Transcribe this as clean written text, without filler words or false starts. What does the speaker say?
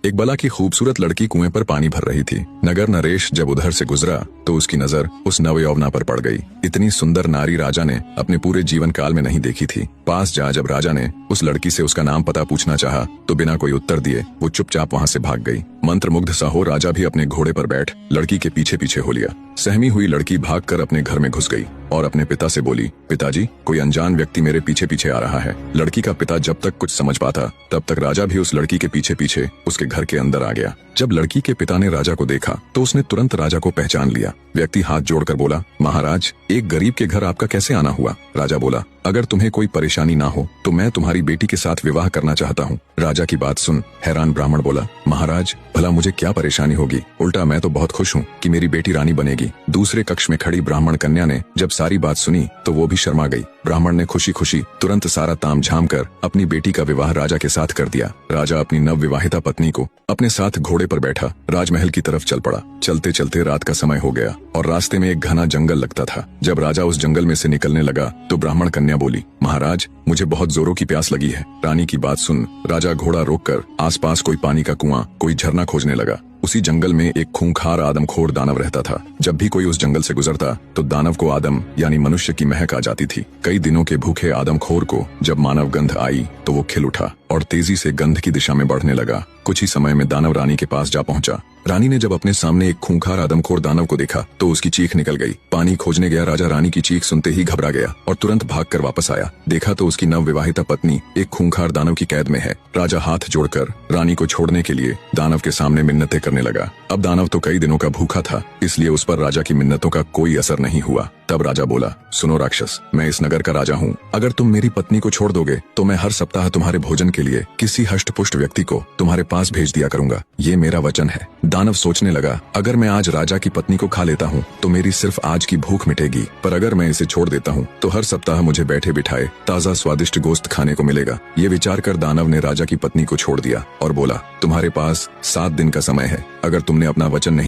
एक बला की खूबसूरत लड़की कुएं पर पानी भर रही थी। नगर नरेश जब उधर से गुजरा तो उसकी नजर उस नवयौवना पर पड़ गई। इतनी सुंदर नारी राजा ने अपने पूरे जीवन काल में नहीं देखी थी। पास जा जब राजा ने उस लड़की से उसका नाम पता पूछना चाहा तो बिना कोई उत्तर दिए वो चुपचाप वहां से भाग गई। मंत्रमुग्ध सा हो राजा भी अपने घोड़े पर बैठ लड़की के पीछे पीछे हो लिया। सहमी हुई लड़की भागकर अपने घर में घुस गई और अपने पिता से बोली, पिताजी, कोई अनजान व्यक्ति मेरे पीछे पीछे आ रहा है। लड़की का पिता जब तक कुछ समझ पाता तब तक राजा भी उस लड़की के पीछे पीछे उसके घर के अंदर आ गया। जब लड़की के पिता ने राजा को देखा तो उसने तुरंत राजा को पहचान लिया। व्यक्ति हाथ जोड़कर बोला, महाराज, एक गरीब के घर आपका कैसे आना हुआ? राजा बोला, अगर तुम्हें कोई परेशानी ना हो तो मैं तुम्हारी बेटी के साथ विवाह करना चाहता हूँ। राजा की बात सुन हैरान ब्राह्मण बोला, महाराज, भला मुझे क्या परेशानी होगी? उल्टा मैं तो बहुत खुश हूँ कि मेरी बेटी रानी बनेगी। दूसरे कक्ष में खड़ी ब्राह्मण कन्या ने जब सारी बात सुनी तो वो भी शर्मा गई। ब्राह्मण ने खुशी खुशी तुरंत सारा ताम झाम कर अपनी बेटी का विवाह राजा के साथ कर दिया। राजा अपनी नव विवाहिता पत्नी को अपने साथ घोड़े पर बैठा राजमहल की तरफ चल पड़ा। चलते चलते रात का समय हो गया और रास्ते में एक घना जंगल लगता था। जब राजा उस जंगल में से निकलने लगा तो ब्राह्मण कन्या बोली, महाराज, मुझे बहुत जोरों की प्यास लगी है। रानी की बात सुन राजा घोड़ा रोककर आसपास कोई पानी का कुआं, कोई झरना खोजने लगा। उसी जंगल में एक खूंखार आदमखोर दानव रहता था। जब भी कोई उस जंगल से गुजरता तो दानव को आदम यानी मनुष्य की महक आ जाती थी। कई दिनों के भूखे आदमखोर को जब मानव गंध आई तो वो खिल उठा और तेजी से गंध की दिशा में बढ़ने लगा। कुछ ही समय में दानव रानी के पास जा पहुंचा। रानी ने जब अपने सामने एक खूंखार आदमखोर दानव को देखा तो उसकी चीख निकल गई। पानी खोजने गया राजा रानी की चीख सुनते ही घबरा गया और तुरंत भागकर वापस आया। देखा तो उसकी नव विवाहिता पत्नी एक खूंखार दानव की कैद में है। राजा हाथ जोड़कर रानी को छोड़ने के लिए दानव के सामने मिन्नतें करने लगा। अब दानव तो कई दिनों का भूखा था, इसलिए उस पर राजा की मिन्नतों का कोई असर नहीं हुआ। तब राजा बोला, सुनो राक्षस, मैं इस नगर का राजा हूँ। अगर तुम मेरी पत्नी को छोड़ दोगे तो मैं हर सप्ताह तुम्हारे भोजन के लिए किसी हष्टपुष्ट व्यक्ति को तुम्हारे पास भेज दिया करूंगा। ये मेरा वचन है। दानव सोचने लगा, अगर मैं आज राजा की पत्नी को खा लेता हूँ तो मेरी सिर्फ आज की भूख मिटेगी, पर अगर मैं इसे छोड़ देता हूँ तो हर सप्ताह मुझे बैठे बिठाए ताजा स्वादिष्ट गोश्त खाने को मिलेगा। ये विचार कर दानव ने राजा की पत्नी को छोड़ दिया और बोला, तुम्हारे पास 7 दिन का समय है। अगर तुमने अपना वचन नहीं